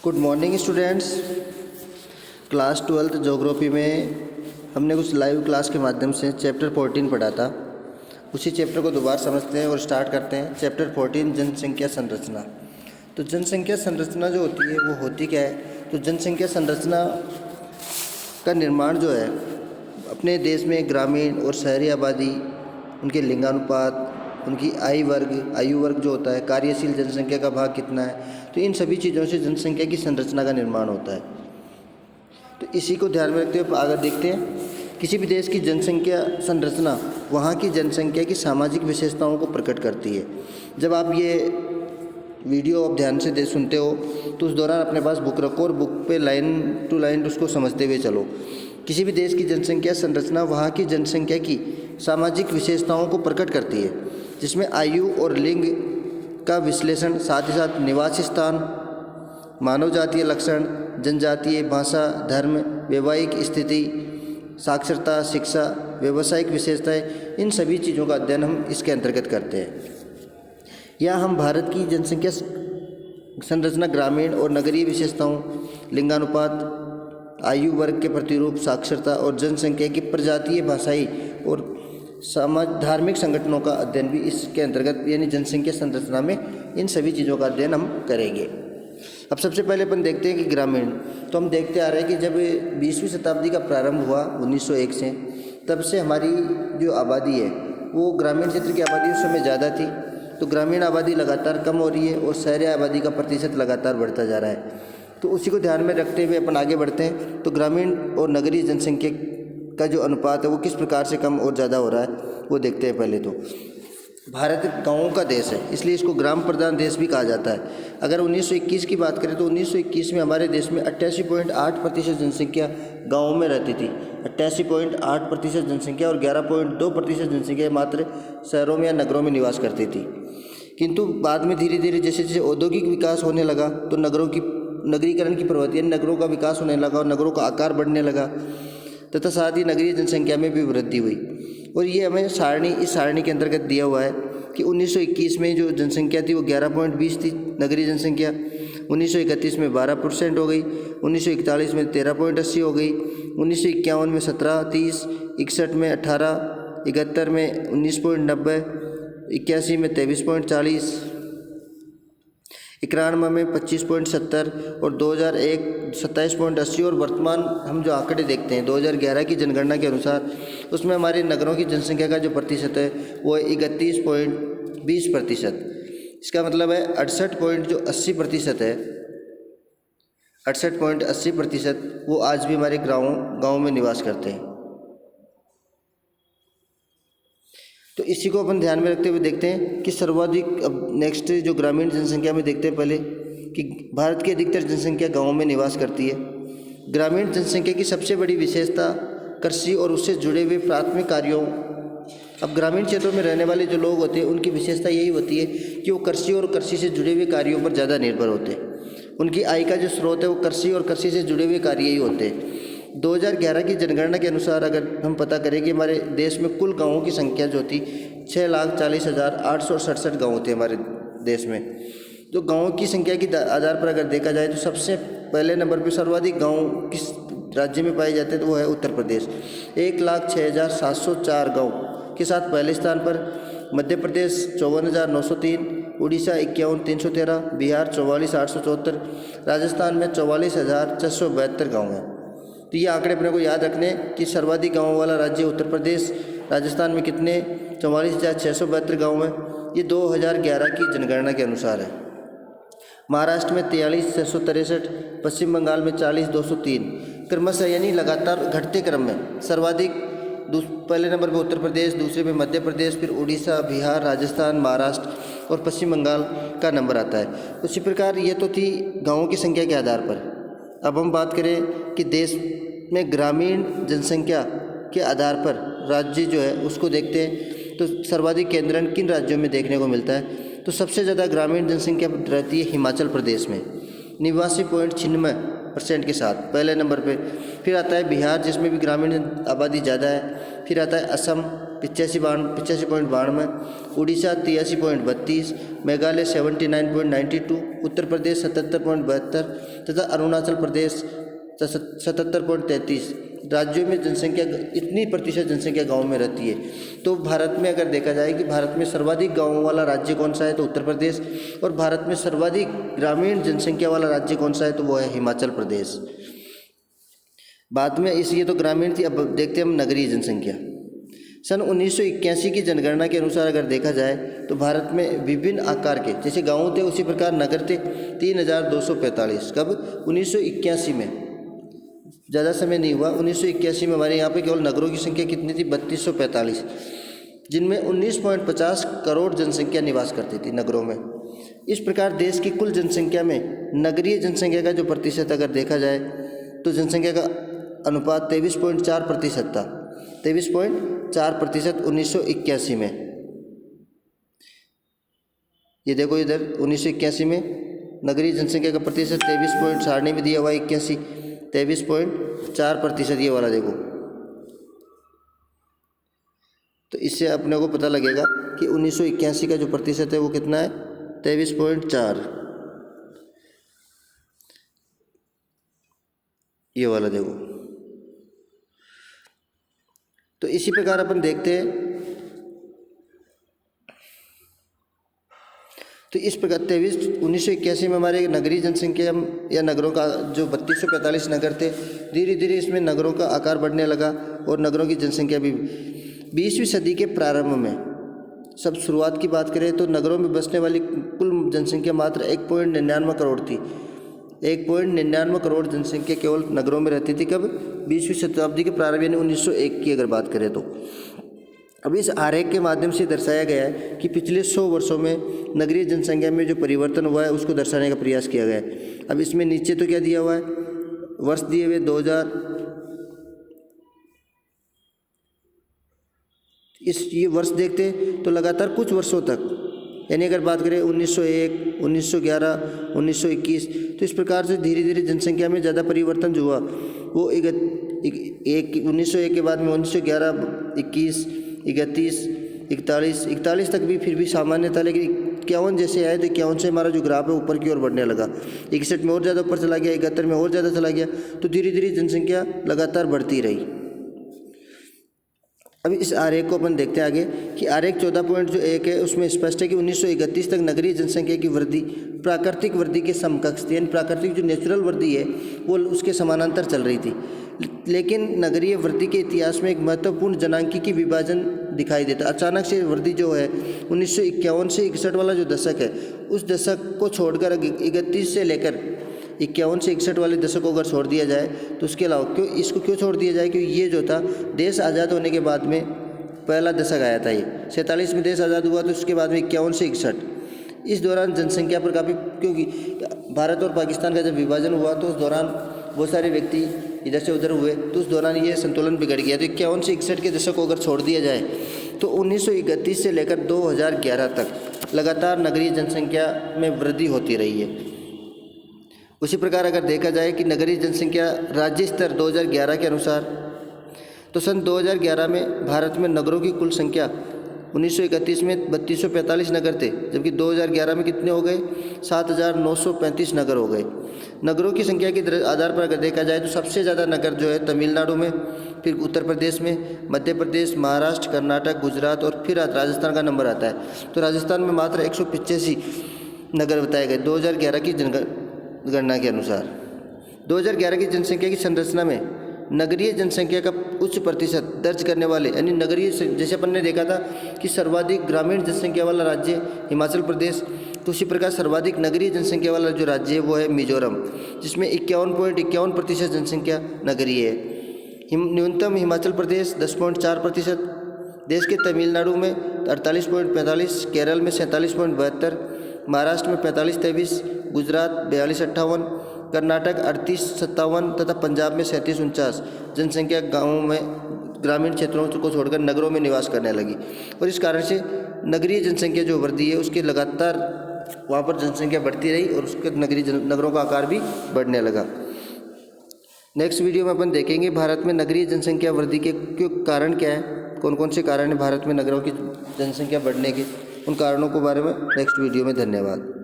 Good morning students. Class 12th geography में हमने कुछ लाइव क्लास के माध्यम से चैप्टर 14 पढ़ा था। उसी चैप्टर को दोबारा समझते हैं और स्टार्ट करते हैं। चैप्टर 14 जनसंख्या संरचना। तो जनसंख्या संरचना जो होती है वो होती क्या है? तो जनसंख्या संरचना का निर्माण जो है अपने देश में ग्रामीण और शहरी आबादी, उनके लिंगानुपात, उनकी आयु वर्ग जो होता है, कार्यशील जनसंख्या का भाग कितना है, तो इन सभी चीज़ों से जनसंख्या की संरचना का निर्माण होता है। तो इसी को ध्यान में रखते हुए आगे देखते हैं। किसी भी देश की जनसंख्या संरचना वहाँ की जनसंख्या की सामाजिक विशेषताओं को प्रकट करती है। जब आप ये वीडियो आप ध्यान से सुनते हो तो उस दौरान अपने पास बुक रखो और बुक पे लाइन टू लाइन उसको समझते हुए चलो। किसी भी देश की जनसंख्या संरचना वहाँ की जनसंख्या की सामाजिक विशेषताओं को प्रकट करती है, जिसमें आयु और लिंग का विश्लेषण, साथ ही साथ निवास स्थान, मानव जातीय लक्षण, जनजातीय, भाषा, धर्म, वैवाहिक स्थिति, साक्षरता, शिक्षा, व्यावसायिक विशेषताएं, इन सभी चीज़ों का अध्ययन हम इसके अंतर्गत करते हैं। या हम भारत की जनसंख्या संरचना ग्रामीण और नगरीय विशेषताओं, लिंगानुपात, आयु वर्ग के प्रतिरूप, साक्षरता और जनसंख्या की प्रजातीय, भाषाई और धार्मिक संगठनों का अध्ययन भी इसके अंतर्गत, यानी जनसंख्या संरचना में इन सभी चीज़ों का अध्ययन हम करेंगे। अब सबसे पहले अपन देखते हैं कि ग्रामीण। तो हम देखते आ रहे हैं कि जब 20वीं शताब्दी का प्रारंभ हुआ 1901 से, तब से हमारी जो आबादी है वो ग्रामीण क्षेत्र की आबादी उस समय ज़्यादा थी। तो ग्रामीण आबादी लगातार कम हो रही है और शहरी आबादी का प्रतिशत लगातार बढ़ता जा रहा है। तो उसी को ध्यान में रखते हुए अपन आगे बढ़ते हैं। तो ग्रामीण और नगरीय जनसंख्या का जो अनुपात है वो किस प्रकार से कम और ज़्यादा हो रहा है वो देखते हैं। पहले तो भारत गाँवों का देश है, इसलिए इसको ग्राम प्रधान देश भी कहा जाता है। अगर 1921 की बात करें तो 1921 में हमारे देश में 88.8% जनसंख्या गाँवों में रहती थी। 88.8% जनसंख्या और 11.2% जनसंख्या मात्र शहरों में या नगरों में निवास करती थी। किंतु बाद में धीरे धीरे जैसे जैसे औद्योगिक विकास होने लगा तो नगरीकरण की प्रवृत्ति, यानी नगरों का विकास होने लगा और नगरों का आकार बढ़ने लगा, तथा साथ ही नगरीय जनसंख्या में भी वृद्धि हुई। और ये हमें इस सारणी के अंतर्गत दिया हुआ है कि 1921 में जो जनसंख्या थी वो 11.20 थी नगरीय जनसंख्या, 1931 में 12% हो गई, 1941 में 13.80 हो गई, 1951 में 17, 30, 61 में 18, 71 में 19.90, 81 में 23.40, 91 में 25.70 और 2001 27.80। और वर्तमान हम जो आंकड़े देखते हैं 2011 की जनगणना के अनुसार, उसमें हमारे नगरों की जनसंख्या का जो प्रतिशत है वो 31.20%। इसका मतलब है 68.80% है, 68.80% वो आज भी हमारे गाँव में निवास करते हैं। तो इसी को अपन ध्यान में रखते हुए देखते हैं कि सर्वाधिक, अब नेक्स्ट जो ग्रामीण जनसंख्या में देखते हैं पहले कि भारत की अधिकतर जनसंख्या गाँवों में निवास करती है। ग्रामीण जनसंख्या की सबसे बड़ी विशेषता कृषि और उससे जुड़े हुए प्राथमिक कार्यों। अब ग्रामीण क्षेत्रों में रहने वाले जो लोग होते हैं उनकी विशेषता यही होती है कि वो कृषि और कृषि से जुड़े हुए कार्यों पर ज़्यादा निर्भर होते हैं। उनकी आय का जो स्रोत है वो कृषि और कृषि से जुड़े हुए कार्य ही होते हैं। 2011 की जनगणना के अनुसार अगर हम पता करें कि हमारे देश में कुल गाँवों की संख्या जो थी 6,40,867 गाँव थे हमारे देश में। तो गाँवों की संख्या के आधार पर अगर देखा जाए तो सबसे पहले नंबर पर सर्वाधिक गाँव किस राज्य में पाए जाते हैं तो वो है उत्तर प्रदेश। 1,06,704 गाँव के साथ पहले स्थान पर, मध्य प्रदेश 54,903, उड़ीसा 51,313, बिहार 44,874, राजस्थान में 44,672 गाँव हैं। तो ये आंकड़े अपने को याद रखने कि सर्वाधिक गाँवों वाला राज्य उत्तर प्रदेश, राजस्थान में कितने 44,672 गाँव हैं, ये 2011 की जनगणना के अनुसार है। महाराष्ट्र में 43,663, पश्चिम बंगाल में 40,203, क्रमशः यानी लगातार घटते क्रम में सर्वाधिक पहले नंबर पर उत्तर प्रदेश, दूसरे पे मध्य प्रदेश, फिर उड़ीसा, बिहार, राजस्थान, महाराष्ट्र और पश्चिम बंगाल का नंबर आता है। उसी प्रकार ये तो थी गाँवों की संख्या के आधार पर। अब हम बात करें कि देश में ग्रामीण जनसंख्या के आधार पर राज्य जो है उसको देखते हैं तो सर्वाधिक केंद्रण किन राज्यों में देखने को मिलता है। तो सबसे ज़्यादा ग्रामीण जनसंख्या रहती है हिमाचल प्रदेश में 89.96% के साथ पहले नंबर पे। फिर आता है बिहार जिसमें भी ग्रामीण आबादी ज़्यादा है। फिर आता है असम 85.92, उड़ीसा 83.32, मेघालय 79.92, उत्तर प्रदेश 77.72 तथा अरुणाचल प्रदेश 77.33। राज्यों में जनसंख्या, इतनी प्रतिशत जनसंख्या गाँव में रहती है। तो भारत में अगर देखा जाए कि भारत में सर्वाधिक गाँवों वाला राज्य कौन सा है, तो उत्तर प्रदेश, और भारत में सर्वाधिक ग्रामीण जनसंख्या वाला राज्य कौन सा है, तो वो है हिमाचल प्रदेश। बाद में ये तो ग्रामीण थी, अब देखते हैं हम नगरीय जनसंख्या। सन 1981 की जनगणना के अनुसार अगर देखा जाए तो भारत में विभिन्न आकार के, जैसे गाँव थे उसी प्रकार नगर थे 3245। कब? 1981 में, ज़्यादा समय नहीं हुआ। 1981 में हमारे यहाँ पे केवल नगरों की संख्या कितनी थी? 3245, जिनमें 19.50 करोड़ जनसंख्या निवास करती थी नगरों में। इस प्रकार देश की कुल जनसंख्या में नगरीय जनसंख्या का जो प्रतिशत अगर देखा जाए तो जनसंख्या का अनुपात 23.4% था। 23.4% 1981 में। ये देखो इधर 1981 में नगरीय जनसंख्या का प्रतिशत 23 सारणी में दिया हुआ 81, 23.4% ये वाला देखो। तो इससे अपने को पता लगेगा कि 1981 का जो प्रतिशत है वो कितना है? 23.4, ये वाला देखो। तो इसी प्रकार अपन देखते हैं, तो इस प्रकार 1981 में हमारे नगरीय जनसंख्या या नगरों का जो 3245 नगर थे, धीरे धीरे इसमें नगरों का आकार बढ़ने लगा और नगरों की जनसंख्या भी 20वीं सदी के प्रारंभ में, सब शुरुआत की बात करें तो नगरों में बसने वाली कुल जनसंख्या मात्र 1.99 करोड़ थी। 1.99 करोड़ जनसंख्या केवल नगरों में रहती थी। कब? 20वीं शताब्दी के प्रारंभ यानी 1901 की अगर बात करें तो। अब इस आरेख के माध्यम से दर्शाया गया है कि पिछले 100 वर्षों में नगरीय जनसंख्या में जो परिवर्तन हुआ है उसको दर्शाने का प्रयास किया गया है। अब इसमें नीचे तो क्या दिया हुआ है? वर्ष दिए हुए 2000, ये वर्ष देखते तो लगातार कुछ वर्षों तक, यानी अगर बात करें 1901, 1911, 1921, तो इस प्रकार से धीरे धीरे जनसंख्या में ज़्यादा परिवर्तन जो हुआ वो 1901 के बाद में 1911, 21, 31, 41 तक भी फिर भी सामान्य था, लेकिन 51 जैसे आए तो 51 से हमारा जो ग्राफ है ऊपर की ओर बढ़ने लगा। 61 में और ज़्यादा ऊपर चला गया, 71 में और ज़्यादा चला गया, तो धीरे धीरे जनसंख्या लगातार बढ़ती रही। अभी इस आरेख को अपन देखते हैं आगे कि आरेख 14.1 है उसमें स्पष्ट है कि 1931 तक नगरीय जनसंख्या की वृद्धि प्राकृतिक वृद्धि के समकक्ष थी, यानी प्राकृतिक जो नेचुरल वृद्धि है वो उसके समानांतर चल रही थी। लेकिन नगरीय वृद्धि के इतिहास में एक महत्वपूर्ण जनांकीय विभाजन दिखाई देता। अचानक से वृद्धि जो है 1951 से 61 वाला जो दशक है उस दशक को छोड़कर 31 से लेकर 51 से 61 वाले दशक को अगर छोड़ दिया जाए तो उसके अलावा इसको क्यों छोड़ दिया जाए? क्योंकि ये जो था देश आज़ाद होने के बाद में पहला दशक आया था। ये 47 में देश आज़ाद हुआ तो उसके बाद में 51 से 61, इस दौरान जनसंख्या पर काफ़ी, क्योंकि भारत और पाकिस्तान का जब विभाजन हुआ तो उस दौरान बहुत सारे व्यक्ति इधर से उधर हुए, तो उस दौरान ये संतुलन बिगड़ गया। तो 51 से 61 के दशक को अगर छोड़ दिया जाए तो 1931 से लेकर 2011 तक लगातार नगरीय जनसंख्या में वृद्धि होती रही है। उसी प्रकार अगर देखा जाए कि नगरीय जनसंख्या राज्य स्तर 2011 के अनुसार, तो सन 2011 में भारत में नगरों की कुल संख्या 1931 में 3245 नगर थे, जबकि 2011 में कितने हो गए? 7935 नगर हो गए। नगरों की संख्या के आधार पर अगर देखा जाए तो सबसे ज़्यादा नगर जो है तमिलनाडु में, फिर उत्तर प्रदेश में, मध्य प्रदेश, महाराष्ट्र, कर्नाटक, गुजरात और फिर राजस्थान का नंबर आता है। तो राजस्थान में मात्र 185 नगर बताए गए 2011 की जनगणना के अनुसार। 2011 की जनसंख्या की संरचना में नगरीय जनसंख्या का उच्च प्रतिशत दर्ज करने वाले, यानी नगरीय, जैसे अपन ने देखा था कि सर्वाधिक ग्रामीण जनसंख्या वाला राज्य हिमाचल प्रदेश, तो उसी प्रकार सर्वाधिक नगरीय जनसंख्या वाला जो राज्य है वो है मिजोरम, जिसमें 51.51% जनसंख्या नगरीय है। न्यूनतम हिमाचल प्रदेश 10.4%, देश के तमिलनाडु में 48.45, केरल में 47.72, महाराष्ट्र में 45.23, गुजरात 42.58, कर्नाटक 38.57 तथा पंजाब में 37.49 जनसंख्या गाँवों में, ग्रामीण क्षेत्रों को छोड़कर नगरों में निवास करने लगी। और इस कारण से नगरीय जनसंख्या जो वृद्धि है उसके लगातार वहाँ पर जनसंख्या बढ़ती रही और उसके नगरों का आकार भी बढ़ने लगा। नेक्स्ट वीडियो में अपन देखेंगे भारत में नगरीय जनसंख्या वृद्धि के कारण क्या है, कौन कौन से कारण हैं भारत में नगरों की जनसंख्या बढ़ने के, उन कारणों के बारे में नेक्स्ट वीडियो में। धन्यवाद।